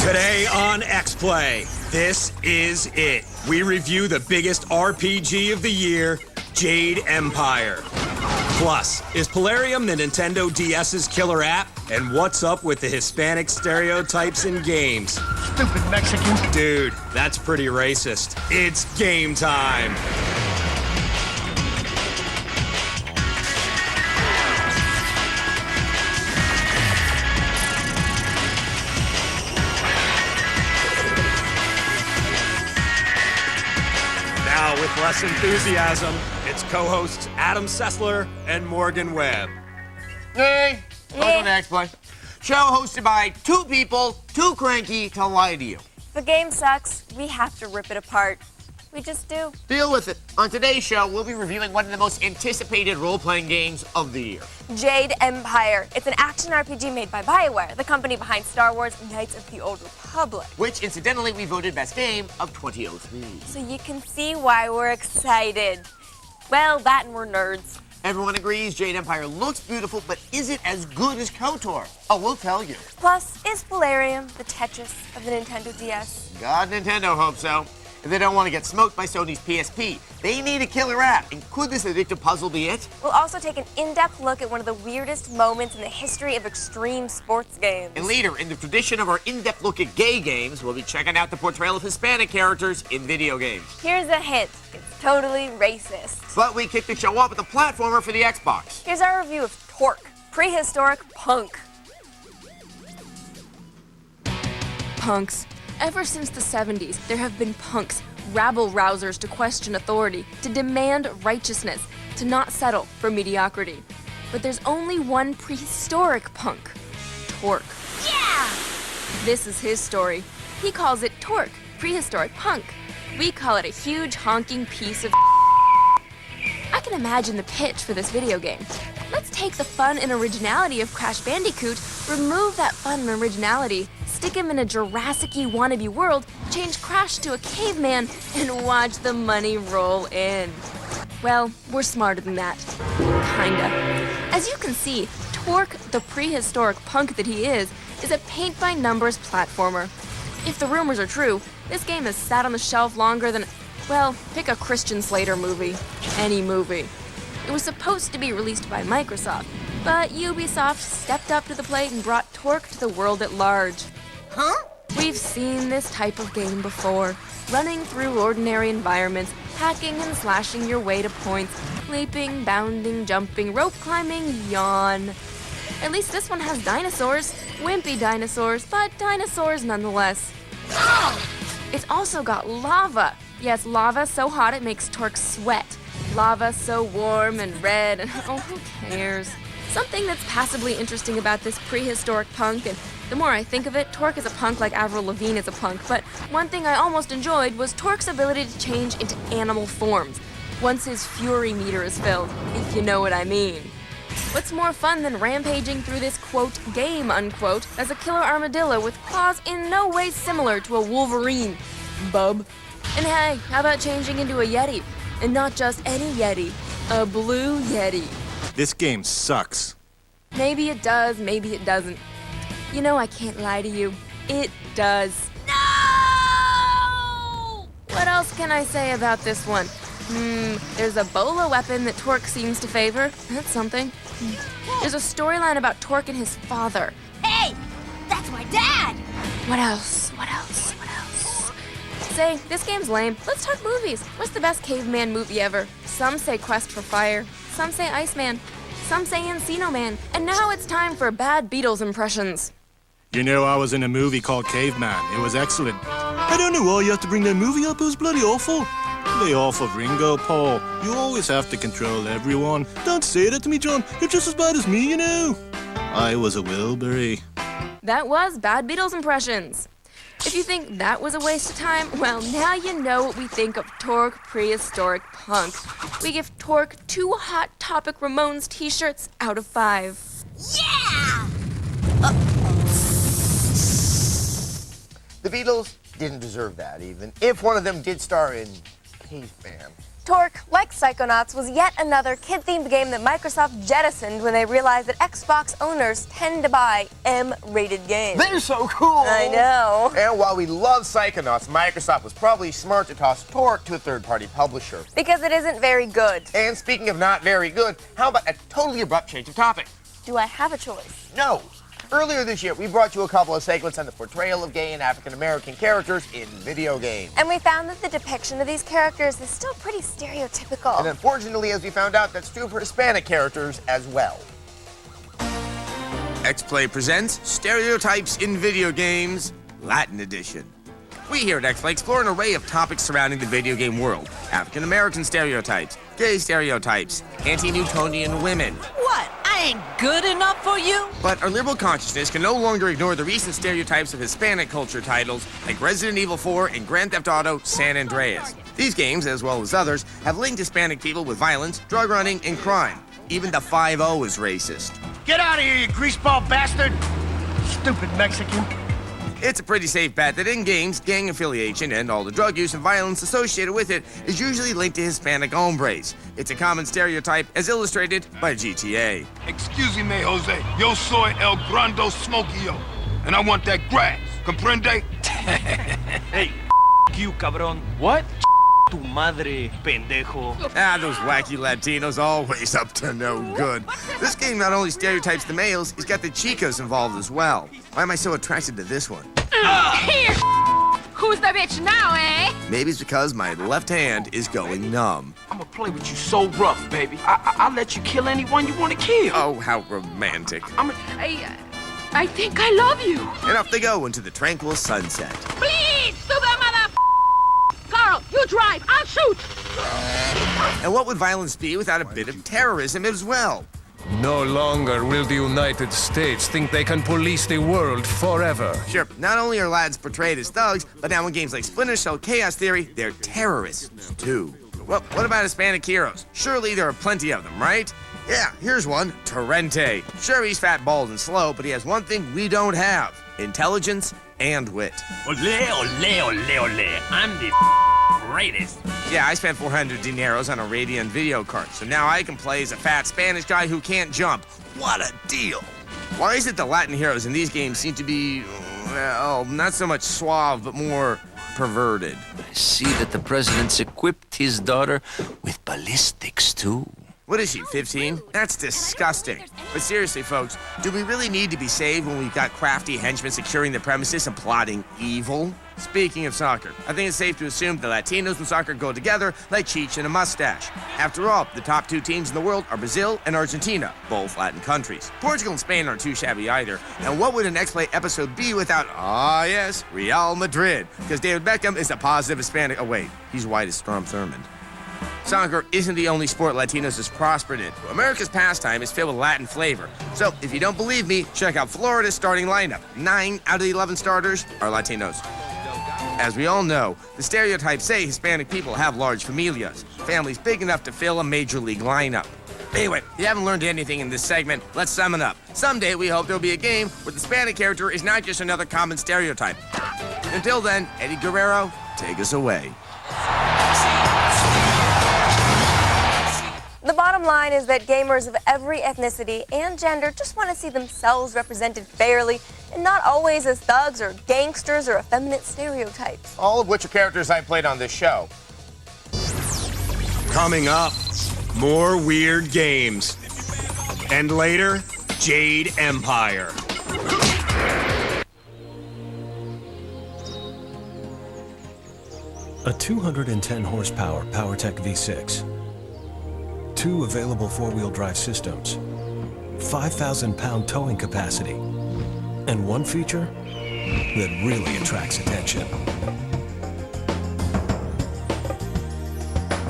Today on X-Play, this is it. We review the biggest RPG of the year, Jade Empire. Plus, is Polarium the Nintendo DS's killer app? And what's up with the Hispanic stereotypes in games? Stupid Mexican. Dude, that's pretty racist. It's game time. Now, with less enthusiasm, it's co-hosts Adam Sessler and Morgan Webb. Hey, welcome to X-Play. Show hosted by two people too cranky to lie to you. If a game sucks, we have to rip it apart. We just do. Deal with it. On today's show, we'll be reviewing one of the most anticipated role-playing games of the year. Jade Empire. It's an action RPG made by BioWare, the company behind Star Wars Knights of the Old Republic. Which, incidentally, we voted best game of 2003. So you can see why we're excited. Well, that and we're nerds. Everyone agrees Jade Empire looks beautiful, but is it as good as KOTOR? Oh, we'll tell you. Plus, is Polarium the Tetris of the Nintendo DS? God, Nintendo hopes so. If they don't want to get smoked by Sony's PSP, they need a killer app. And could this addictive puzzle be it? We'll also take an in-depth look at one of the weirdest moments in the history of extreme sports games. And later, in the tradition of our in-depth look at gay games, we'll be checking out the portrayal of Hispanic characters in video games. Here's a hint. It's totally racist. But we kick the show off with a platformer for the Xbox. Here's our review of Tork, prehistoric punk. Punks. Ever since the 70s, there have been punks, rabble-rousers to question authority, to demand righteousness, to not settle for mediocrity. But there's only one prehistoric punk, Tork. Yeah! This is his story. He calls it Tork, prehistoric punk. We call it a huge honking piece of I can imagine the pitch for this video game. Let's take the fun and originality of Crash Bandicoot, remove that fun and originality, stick him in a Jurassic-y wannabe world, change Crash to a caveman, and watch the money roll in. Well, we're smarter than that. Kinda. As you can see, Tork, the prehistoric punk that he is a paint-by-numbers platformer. If the rumors are true, this game has sat on the shelf longer than, well, pick a Christian Slater movie. Any movie. It was supposed to be released by Microsoft, but Ubisoft stepped up to the plate and brought Tork to the world at large. Huh? We've seen this type of game before. Running through ordinary environments, hacking and slashing your way to points, leaping, bounding, jumping, rope climbing, yawn. At least this one has dinosaurs. Wimpy dinosaurs, but dinosaurs nonetheless. It's also got lava. Yes, lava so hot it makes Tork sweat. Lava so warm and red, and oh, who cares? Something that's passably interesting about this prehistoric punk, and the more I think of it, Tork is a punk like Avril Lavigne is a punk, but one thing I almost enjoyed was Tork's ability to change into animal forms, once his fury meter is filled, if you know what I mean. What's more fun than rampaging through this, quote, game, unquote, as a killer armadillo with claws in no way similar to a wolverine, bub? And hey, how about changing into a Yeti? And not just any Yeti, a blue Yeti. This game sucks. Maybe it does, maybe it doesn't. You know I can't lie to you. It does. No! What else can I say about this one? There's a bola weapon that Tork seems to favor. That's something. There's a storyline about Tork and his father. Hey! That's my dad! What else? Say, this game's lame. Let's talk movies. What's the best caveman movie ever? Some say Quest for Fire. Some say Iceman. Some say Encino Man. And now it's time for bad Beatles impressions. You know, I was in a movie called Caveman. It was excellent. I don't know why you have to bring that movie up. It was bloody awful. Lay off of Ringo, Paul. You always have to control everyone. Don't say that to me, John. You're just as bad as me, you know. I was a Wilbury. That was bad Beatles impressions. If you think that was a waste of time, well, now you know what we think of Tork Prehistoric Punk. We give Tork 2 Hot Topic Ramones t-shirts out of 5. Yeah! The Beatles didn't deserve that, even if one of them did star in Caveman. Tork, like Psychonauts, was yet another kid-themed game that Microsoft jettisoned when they realized that Xbox owners tend to buy M-rated games. They're so cool! I know. And while we love Psychonauts, Microsoft was probably smart to toss Tork to a third-party publisher. Because it isn't very good. And speaking of not very good, how about a totally abrupt change of topic? Do I have a choice? No. Earlier this year, we brought you a couple of segments on the portrayal of gay and African-American characters in video games. And we found that the depiction of these characters is still pretty stereotypical. And unfortunately, as we found out, that's true for Hispanic characters as well. X-Play presents Stereotypes in Video Games, Latin Edition. We here at X-Play explore an array of topics surrounding the video game world. African-American stereotypes, gay stereotypes, anti-Newtonian women. What? I ain't good enough for you? But our liberal consciousness can no longer ignore the recent stereotypes of Hispanic culture titles like Resident Evil 4 and Grand Theft Auto San Andreas. These games, as well as others, have linked Hispanic people with violence, drug running, and crime. Even the 5-0 is racist. Get out of here, you greaseball bastard! Stupid Mexican. It's a pretty safe bet that in games, gang affiliation and all the drug use and violence associated with it is usually linked to Hispanic hombres. It's a common stereotype as illustrated by GTA. Excuse me, Jose. Yo soy el grande smokio. And I want that grass. Comprende? Hey, you, cabrón. What? Tu madre, pendejo. Those wacky Latinos always up to no good. This game not only stereotypes the males, it's got the chicas involved as well. Why am I so attracted to this one? Here! Who's the bitch now, eh? Maybe it's because my left hand is going numb. I'm gonna play with you so rough, baby. I'll let you kill anyone you want to kill. Oh, how romantic. I think I love you. And off they go into the tranquil sunset. Please, stupid mother... Carl, you drive, I'll shoot. And what would violence be without a bit of terrorism as well? No longer will the United States think they can police the world forever. Sure, not only are lads portrayed as thugs, but now in games like Splinter Cell Chaos Theory, they're terrorists too. Well, what about Hispanic heroes? Surely there are plenty of them, right? Yeah, here's one, Torrente. Sure, he's fat, bald, and slow, but he has one thing we don't have: intelligence and wit. Ole, ole, ole, ole. I'm the greatest. Yeah, I spent 400 dineros on a Radeon video card, so now I can play as a fat Spanish guy who can't jump. What a deal! Why is it the Latin heroes in these games seem to be, well, not so much suave, but more perverted? I see that the president's equipped his daughter with ballistics, too. What is she, 15? That's disgusting. But seriously, folks, do we really need to be saved when we've got crafty henchmen securing the premises and plotting evil? Speaking of soccer, I think it's safe to assume that Latinos and soccer go together like Cheech and a mustache. After all, the top two teams in the world are Brazil and Argentina, both Latin countries. Portugal and Spain aren't too shabby either. And what would an X-Play episode be without, yes, Real Madrid? Because David Beckham is a positive Hispanic. Oh, wait, he's white as Strom Thurmond. Soccer isn't the only sport Latinos has prospered in. America's pastime is filled with Latin flavor. So, if you don't believe me, check out Florida's starting lineup. 9 out of the 11 starters are Latinos. As we all know, the stereotypes say Hispanic people have large familias, families big enough to fill a major league lineup. Anyway, if you haven't learned anything in this segment, let's sum it up. Someday we hope there'll be a game where the Hispanic character is not just another common stereotype. Until then, Eddie Guerrero, take us away. The bottom line is that gamers of every ethnicity and gender just want to see themselves represented fairly and not always as thugs or gangsters or effeminate stereotypes. All of which are characters I played on this show. Coming up, more weird games. And later, Jade Empire. A 210 horsepower PowerTech V6. 2 available 4-wheel drive systems, 5,000-pound towing capacity, and one feature that really attracts attention.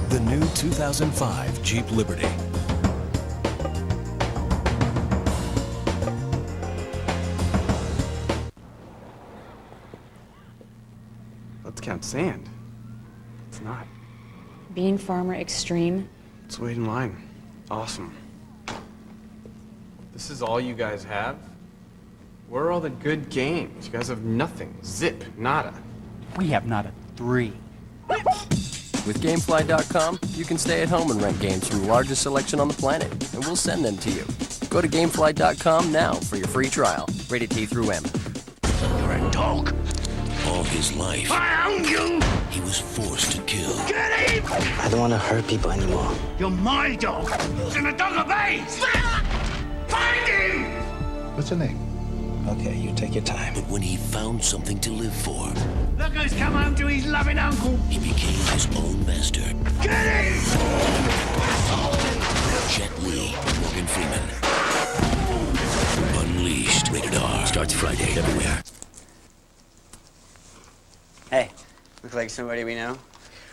The new 2005 Jeep Liberty. Let's count sand. It's not. Being Farmer Extreme. Let's wait in line. Awesome. This is all you guys have? Where are all the good games? You guys have nothing. Zip. Nada. We have not a 3. With Gamefly.com, you can stay at home and rent games from the largest selection on the planet, and we'll send them to you. Go to Gamefly.com now for your free trial. Rated T through M. You're a dog. All his life, I own you. He was forced to kill. Get him! I don't want to hurt people anymore. You're my dog, and a dog obeys. Find him! What's your name? Okay, you take your time. But when he found something to live for, Look who's come home to his loving uncle. he became his own master. Get him! Jet Li, Morgan Freeman. Unleashed. Rated R. Starts Friday everywhere. Hey, look like somebody we know.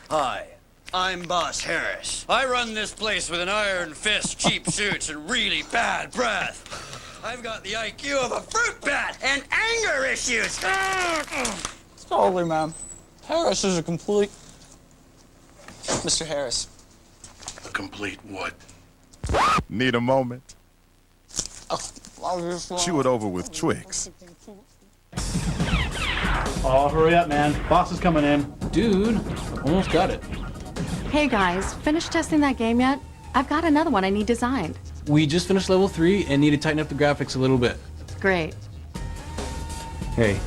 Hi, I'm Boss Harris. I run this place with an iron fist, cheap suits, and really bad breath. I've got the IQ of a fruit bat and anger issues. Sorry, ma'am. Harris is a complete... Mr. Harris. A complete what? Need a moment? Oh, I was just... Chew it over with Twix. Oh, hurry up, man. Boss is coming in. Dude, almost got it. Hey guys, finished testing that game yet? I've got another one I need designed. We just finished level 3 and need to tighten up the graphics a little bit. Great. Hey,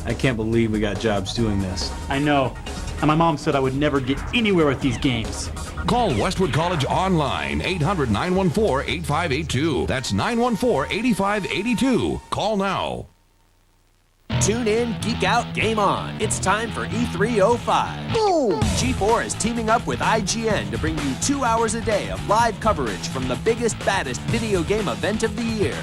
I can't believe we got jobs doing this. I know. And my mom said I would never get anywhere with these games. Call Westwood College online, 800-914-8582. That's 914-8582. Call now. Tune in, geek out, game on. It's time for E305. Boom! G4 is teaming up with IGN to bring you 2 hours a day of live coverage from the biggest, baddest video game event of the year.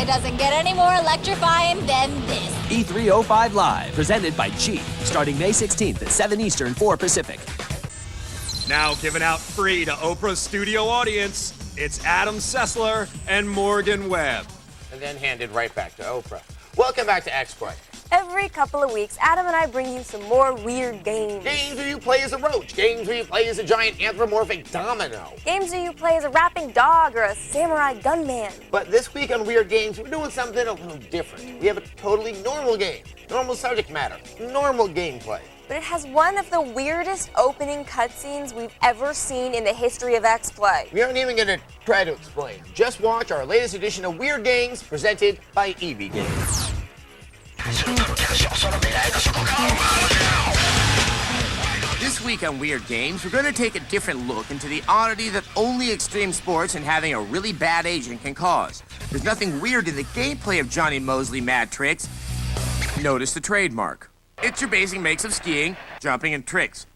It doesn't get any more electrifying than this. E305 Live, presented by Cheap, starting May 16th at 7 Eastern, 4 Pacific. Now given out free to Oprah's studio audience, it's Adam Sessler and Morgan Webb. And then handed right back to Oprah. Welcome back to X-Play. Every couple of weeks, Adam and I bring you some more weird games. Games where you play as a roach. Games where you play as a giant anthropomorphic domino. Games where you play as a rapping dog or a samurai gunman. But this week on Weird Games, we're doing something a little different. We have a totally normal game. Normal subject matter. Normal gameplay. But it has one of the weirdest opening cutscenes we've ever seen in the history of X-Play. We aren't even going to try to explain. Just watch our latest edition of Weird Games presented by EB Games. This week on Weird Games, we're going to take a different look into the oddity that only extreme sports and having a really bad agent can cause. There's nothing weird in the gameplay of Johnny Mosley Mad Tricks. Notice the trademark. It's your basic mix of skiing, jumping, and tricks.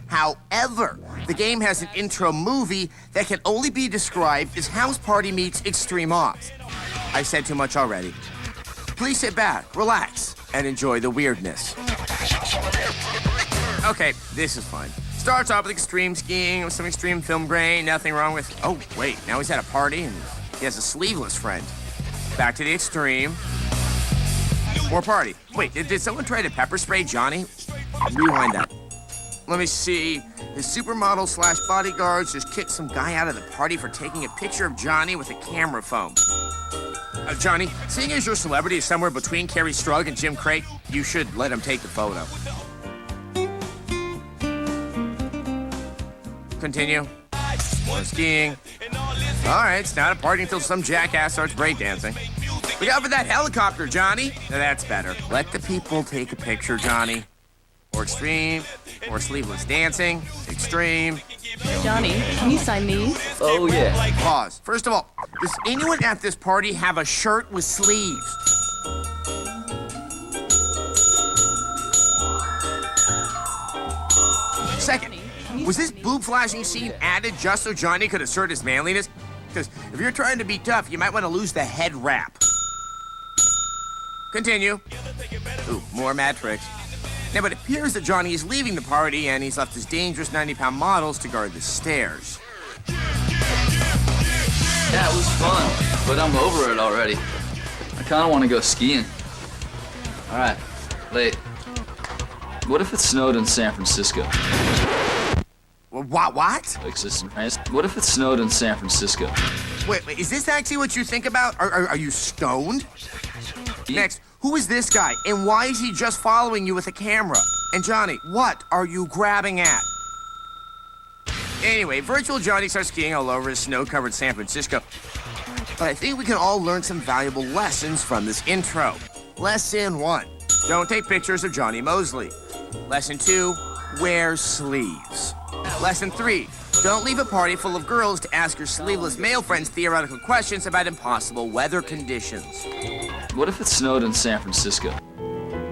However, the game has an intro movie that can only be described as House Party meets Extreme Ops. I said too much already. Please sit back, relax, and enjoy the weirdness. Okay, this is fun. Starts off with extreme skiing with some extreme film grain, nothing wrong with... Oh, wait, now he's at a party and he has a sleeveless friend. Back to the extreme. More party. Wait, did someone try to pepper spray Johnny? Rewind that. Let me see. The supermodel / bodyguards just kicked some guy out of the party for taking a picture of Johnny with a camera phone. Johnny, seeing as your celebrity is somewhere between Kerry Strug and Jim Crate, you should let him take the photo. Continue. More skiing. All right, it's not a party until some jackass starts breakdancing. Look out for that helicopter, Johnny. Now that's better. Let the people take a picture, Johnny. Or extreme, or sleeveless dancing, extreme. Johnny, can you sign these? Oh, yeah. Pause. First of all, does anyone at this party have a shirt with sleeves? Second, was this boob flashing scene added just so Johnny could assert his manliness? Because if you're trying to be tough, you might want to lose the head wrap. Continue. Ooh, more mad tricks. Now, it appears that Johnny is leaving the party and he's left his dangerous 90-pound models to guard the stairs. Yeah, it was fun, but I'm over it already. I kind of want to go skiing. All right, late. What if it snowed in San Francisco? What? What if it snowed in San Francisco? Wait, is this actually what you think about? Are you stoned? Next, who is this guy, and why is he just following you with a camera? And Johnny, what are you grabbing at? Anyway, virtual Johnny starts skiing all over his snow-covered San Francisco. But I think we can all learn some valuable lessons from this intro. Lesson 1, don't take pictures of Johnny Mosley. Lesson 2, wear sleeves. Lesson 3, don't leave a party full of girls to ask your sleeveless male friends theoretical questions about impossible weather conditions. What if it snowed in San Francisco?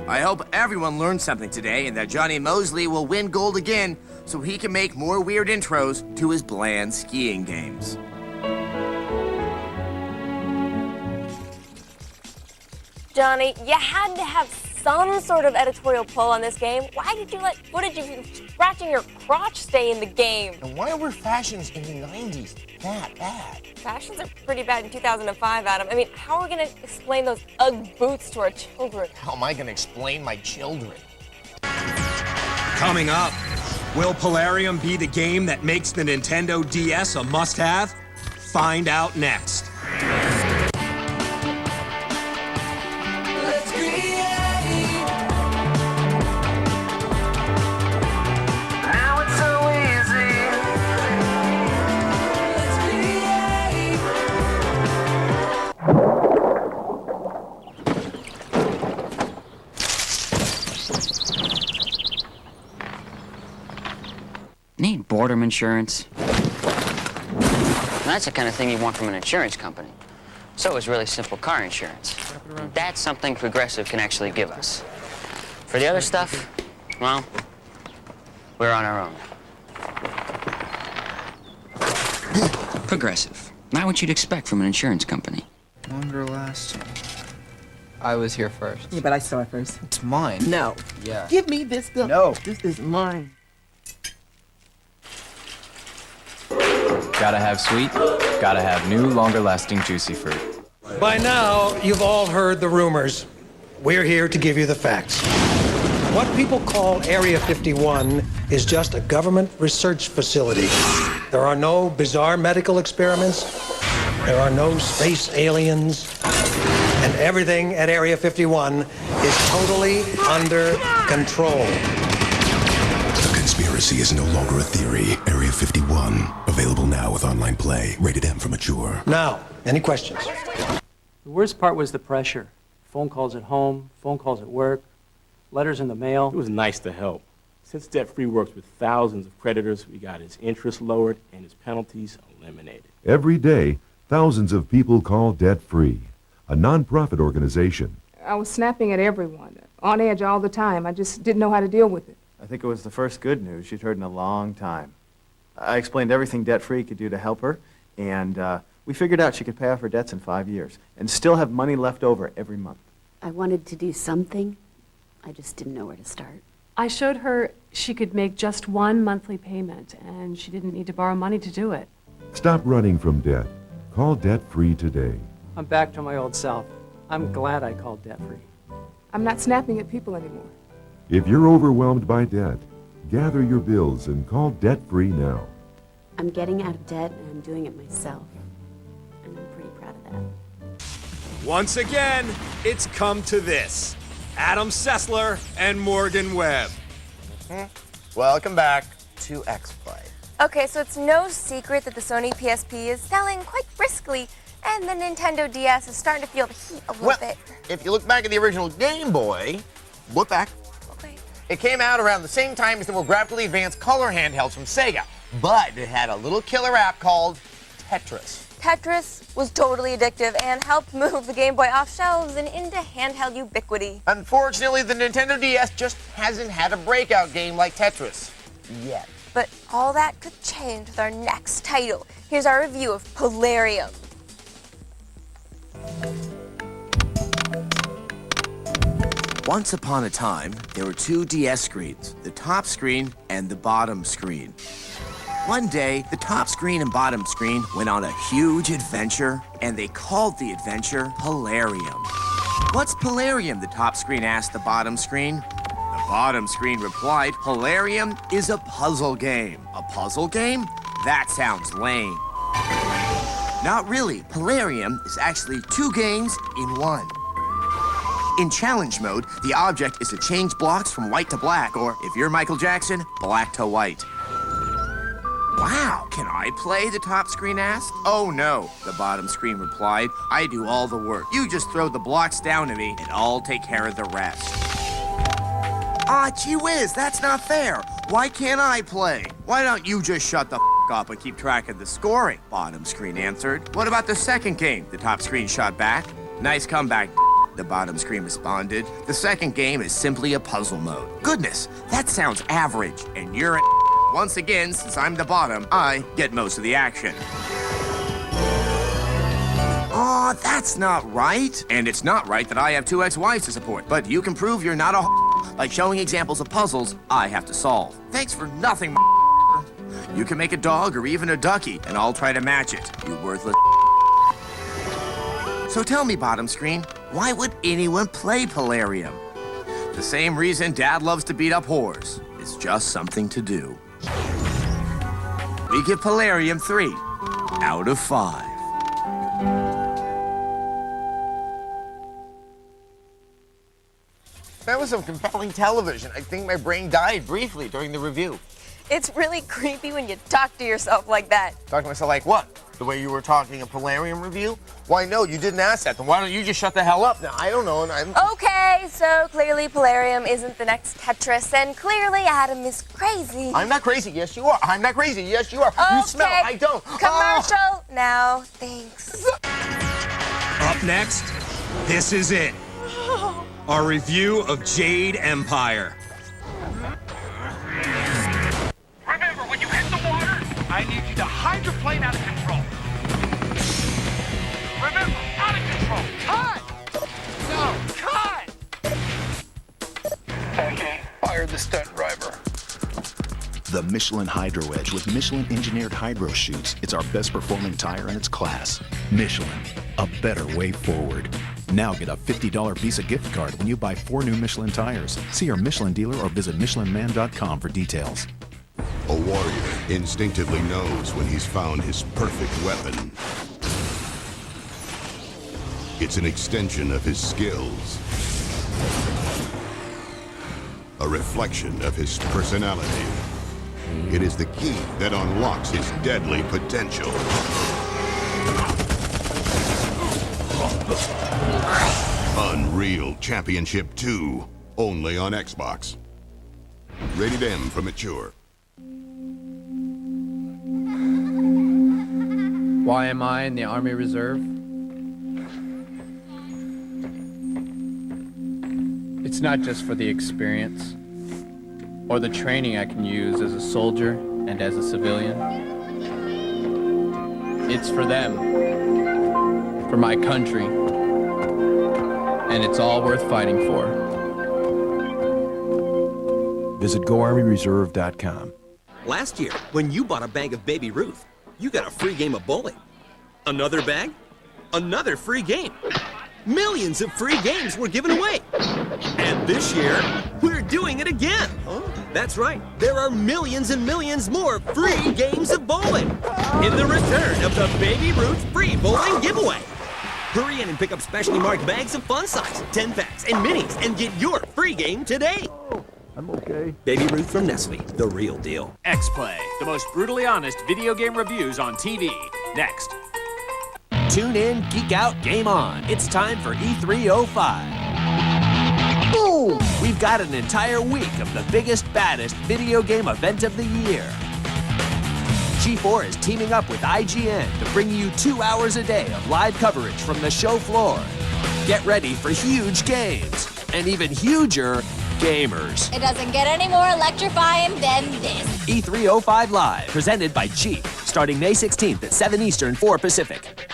I hope everyone learned something today and that Johnny Mosley will win gold again so he can make more weird intros to his bland skiing games. Johnny, you had to have some sort of editorial pull on this game. Why did you let footage of you scratching your crotch stay in the game? And why were fashions in the 90s that bad? Fashions are pretty bad in 2005, Adam. I mean, how are we going to explain those Ugg boots to our children? How am I going to explain my children? Coming up, will Polarium be the game that makes the Nintendo DS a must-have? Find out next. Need boredom insurance. That's the kind of thing you want from an insurance company. So is really simple car insurance. That's something Progressive can actually give us. For the other stuff, well, we're on our own. Progressive. Not what you'd expect from an insurance company. Longer lasting. I was here first. Yeah, but I saw it first. It's mine. No. Yeah. Give me this stuff. No. This is mine. Gotta have sweet, gotta have new, longer-lasting juicy fruit. By now, you've all heard the rumors. We're here to give you the facts. What people call Area 51 is just a government research facility. There are no bizarre medical experiments. There are no space aliens. And everything at Area 51 is totally under control. The conspiracy is no longer a theory. Area 51. Available now with online play. Rated M for mature. Now, any questions? The worst part was the pressure. Phone calls at home, phone calls at work, letters in the mail. It was nice to help. Since Debt Free works with thousands of creditors, we got his interest lowered and his penalties eliminated. Every day, thousands of people call Debt Free, a non-profit organization. I was snapping at everyone, on edge all the time. I just didn't know how to deal with it. I think it was the first good news she'd heard in a long time. I explained everything Debt Free could do to help her, and we figured out she could pay off her debts in 5 years and still have money left over every month. I wanted to do something. I just didn't know where to start. I showed her she could make just one monthly payment, and she didn't need to borrow money to do it. Stop running from debt. Call Debt Free today. I'm back to my old self. I'm glad I called Debt Free. I'm not snapping at people anymore. If you're overwhelmed by debt, gather your bills and call Debt Free now. I'm getting out of debt, and I'm doing it myself. And I'm pretty proud of that. Once again, it's come to this. Adam Sessler and Morgan Webb. Welcome back to X-Play. Okay, so it's no secret that the Sony PSP is selling quite briskly, and the Nintendo DS is starting to feel the heat a little bit. If you look back at the original Game Boy, look back. Okay. It came out around the same time as the more graphically advanced color handhelds from Sega, but it had a little killer app called Tetris. Tetris was totally addictive and helped move the Game Boy off shelves and into handheld ubiquity. Unfortunately, the Nintendo DS just hasn't had a breakout game like Tetris yet. But all that could change with our next title. Here's our review of Polarium. Once upon a time, there were two DS screens, the top screen and the bottom screen. One day, the top screen and bottom screen went on a huge adventure, and they called the adventure Polarium. What's Polarium? The top screen asked the bottom screen. The bottom screen replied, Polarium is a puzzle game. A puzzle game? That sounds lame. Not really. Polarium is actually two games in one. In challenge mode, the object is to change blocks from white to black, or if you're Michael Jackson, black to white. Wow, can I play? The top screen asked. Oh no, the bottom screen replied. I do all the work. You just throw the blocks down to me and I'll take care of the rest. Ah, gee whiz, that's not fair. Why can't I play? Why don't you just shut the up and keep track of the scoring? Bottom screen answered. What about the second game? The top screen shot back. Nice comeback, the bottom screen responded. The second game is simply a puzzle mode. Goodness, that sounds average, and you're an once again, since I'm the bottom, I get most of the action. Aw, that's not right. And it's not right that I have 2 ex-wives to support. But you can prove you're not a by showing examples of puzzles I have to solve. Thanks for nothing, You can make a dog or even a ducky, and I'll try to match it, you worthless. So tell me, bottom screen, why would anyone play Polarium? The same reason Dad loves to beat up whores. It's just something to do. We give Polarium 3 out of 5. That was some compelling television. I think my brain died briefly during the review. It's really creepy when you talk to yourself like that. Talk to myself like what? The way you were talking a Polarium review? Why, no, you didn't ask that. Then why don't you just shut the hell up now? I don't know. Okay, so clearly Polarium isn't the next Tetris, and clearly Adam is crazy. I'm not crazy. Yes, you are. I'm not crazy. Yes, you are. Okay. You smell. I don't. Commercial now. Thanks. Up next, this is it. Our review of Jade Empire. Remember, when you hit the water, I need you to hydroplane out of control. Remember, out of control. Cut! No, cut! Okay, fire the stunt driver. The Michelin Hydro Edge with Michelin-engineered hydro chutes. It's our best performing tire in its class. Michelin, a better way forward. Now get a $50 Visa gift card when you buy 4 new Michelin tires. See your Michelin dealer or visit michelinman.com for details. A warrior instinctively knows when he's found his perfect weapon. It's an extension of his skills. A reflection of his personality. It is the key that unlocks his deadly potential. Unreal Championship 2, only on Xbox. Rated M for mature. Why am I in the Army Reserve? It's not just for the experience or the training I can use as a soldier and as a civilian. It's for them, for my country, and it's all worth fighting for. Visit GoArmyReserve.com. Last year, when you bought a bag of Baby Ruth, you got a free game of bowling. Another bag? Another free game. Millions of free games were given away. And this year, we're doing it again. That's right. There are millions and millions more free games of bowling in the return of the Baby Ruth free bowling giveaway. Hurry in and pick up specially marked bags of fun size, 10 packs, and minis, and get your free game today. I'm okay. Baby Ruth from Nestle, the real deal. X-Play, the most brutally honest video game reviews on TV. Next. Tune in, geek out, game on. It's time for E305. Boom! We've got an entire week of the biggest, baddest video game event of the year. G4 is teaming up with IGN to bring you 2 hours a day of live coverage from the show floor. Get ready for huge games and even huger gamers. It doesn't get any more electrifying than this. E305 Live, presented by Jeep, starting May 16th at 7 Eastern, 4 Pacific.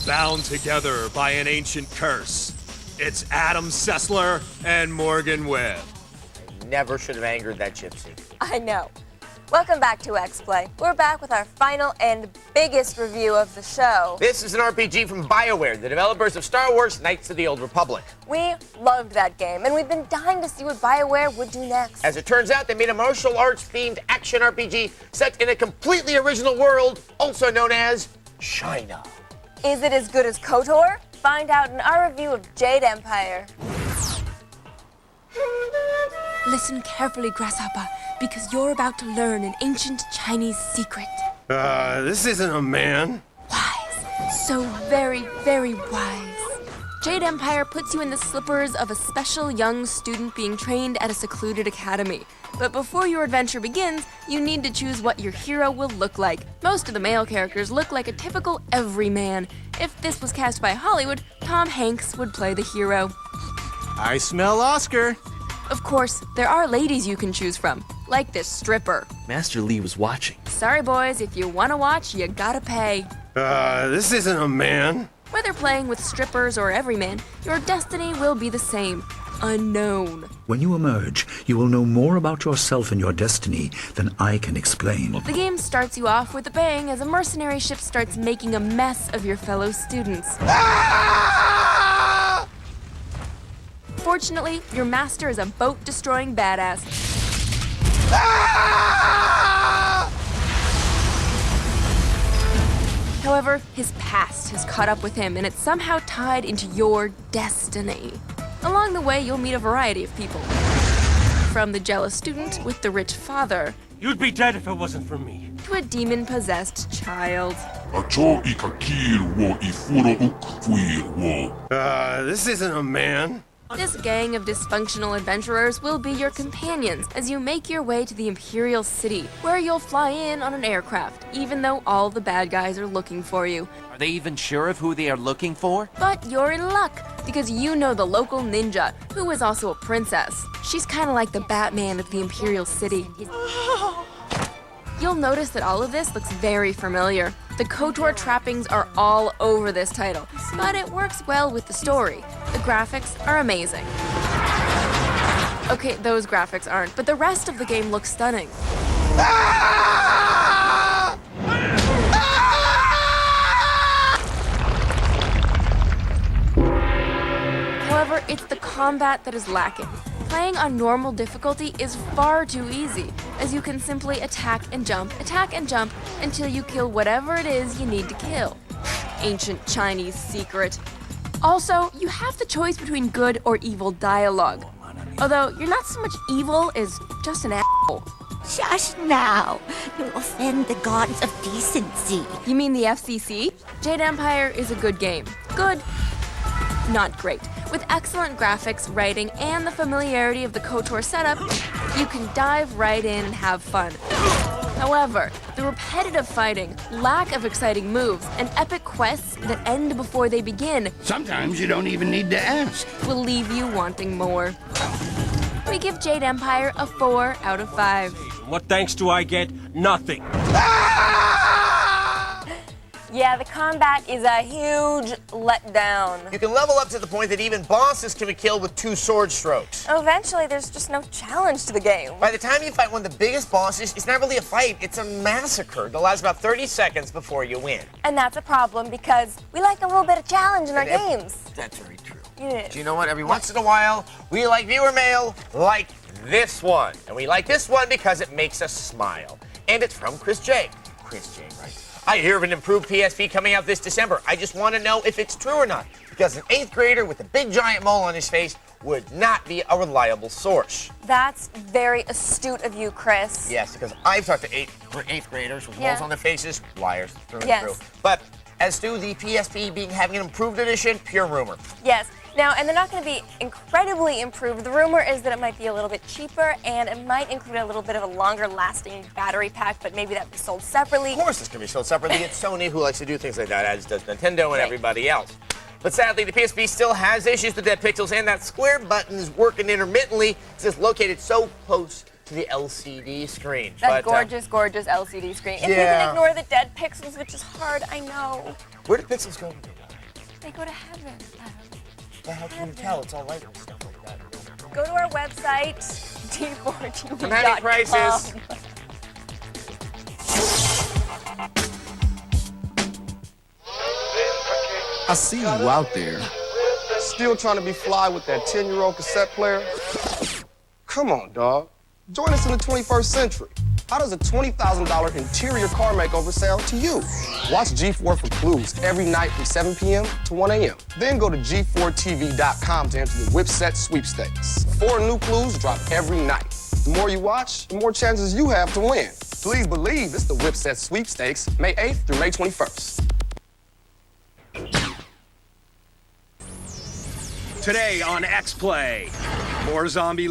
Bound together by an ancient curse, it's Adam Sessler and Morgan Webb. Never should have angered that gypsy. I know. Welcome back to X-Play. We're back with our final and biggest review of the show. This is an RPG from BioWare, the developers of Star Wars Knights of the Old Republic. We loved that game, and we've been dying to see what BioWare would do next. As it turns out, they made a martial arts-themed action RPG set in a completely original world, also known as China. Is it as good as KOTOR? Find out in our review of Jade Empire. Listen carefully, Grasshopper, because you're about to learn an ancient Chinese secret. This isn't a man. Wise. So very, very wise. Jade Empire puts you in the slippers of a special young student being trained at a secluded academy. But before your adventure begins, you need to choose what your hero will look like. Most of the male characters look like a typical everyman. If this was cast by Hollywood, Tom Hanks would play the hero. I smell Oscar. Of course, there are ladies you can choose from, like this stripper. Master Lee was watching. Sorry, boys, if you want to watch, you gotta pay. This isn't a man. Whether playing with strippers or everyman, your destiny will be the same. Unknown. When you emerge, you will know more about yourself and your destiny than I can explain. The game starts you off with a bang as a mercenary ship starts making a mess of your fellow students. Fortunately, your master is a boat-destroying badass. However, his past has caught up with him, and it's somehow tied into your destiny. Along the way, you'll meet a variety of people. From the jealous student with the rich father. You'd be dead if it wasn't for me. To a demon-possessed child. This isn't a man. This gang of dysfunctional adventurers will be your companions as you make your way to the Imperial City, where you'll fly in on an aircraft, even though all the bad guys are looking for you. Are they even sure of who they are looking for? But you're in luck, because you know the local ninja, who is also a princess. She's kind of like the Batman of the Imperial City. You'll notice that all of this looks very familiar. The KOTOR trappings are all over this title, but it works well with the story. The graphics are amazing. Okay, those graphics aren't, but the rest of the game looks stunning. However, it's the combat that is lacking. Playing on normal difficulty is far too easy, as you can simply attack and jump until you kill whatever it is you need to kill. Ancient Chinese secret. Also, you have the choice between good or evil dialogue. Although, you're not so much evil as just an asshole. Shush now. You'll offend the gods of decency. You mean the FCC? Jade Empire is a good game. Good, not great. With excellent graphics, writing, and the familiarity of the KOTOR setup, you can dive right in and have fun. However, the repetitive fighting, lack of exciting moves, and epic quests that end before they begin, sometimes you don't even need to ask, will leave you wanting more. We give Jade Empire a 4 out of 5. What thanks do I get? Nothing. Yeah, the combat is a huge letdown. You can level up to the point that even bosses can be killed with 2 sword strokes. Eventually, there's just no challenge to the game. By the time you fight one of the biggest bosses, it's not really a fight, it's a massacre that lasts about 30 seconds before you win. And that's a problem because we like a little bit of challenge in our games. That's very true. Yeah. Do you know what? Every once in a while, we like viewer mail like this one. And we like this one because it makes us smile. And it's from Chris J. Chris J, right? I hear of an improved PSP coming out this December. I just want to know if it's true or not, because an 8th grader with a big giant mole on his face would not be a reliable source. That's very astute of you, Chris. Yes, because I've talked to 8th graders with moles on their faces, liars through and through. But as to the PSP having an improved edition, pure rumor. Yes. Now, and they're not going to be incredibly improved. The rumor is that it might be a little bit cheaper, and it might include a little bit of a longer-lasting battery pack, but maybe that would be sold separately. Of course it's going to be sold separately. It's Sony who likes to do things like that, as does Nintendo and everybody else. But sadly, the PSP still has issues with dead pixels, and that square button is working intermittently. It's just located so close to the LCD screen. That gorgeous, gorgeous LCD screen. And we can ignore the dead pixels, which is hard, I know. Where do pixels go? They go to heaven. Well, how can you tell? It's all right and stuff like that. Go to our website, d4tv.com. Commanding prices. I see you out there. Still trying to be fly with that 10-year-old cassette player? Come on, dog. Join us in the 21st century. How does a $20,000 interior car makeover sound to you? Watch G4 for clues every night from 7 p.m. to 1 a.m. Then go to G4TV.com to enter the Whipset Sweepstakes. 4 new clues drop every night. The more you watch, the more chances you have to win. Please believe it's the Whipset Sweepstakes, May 8th through May 21st. Today on X-Play, more zombie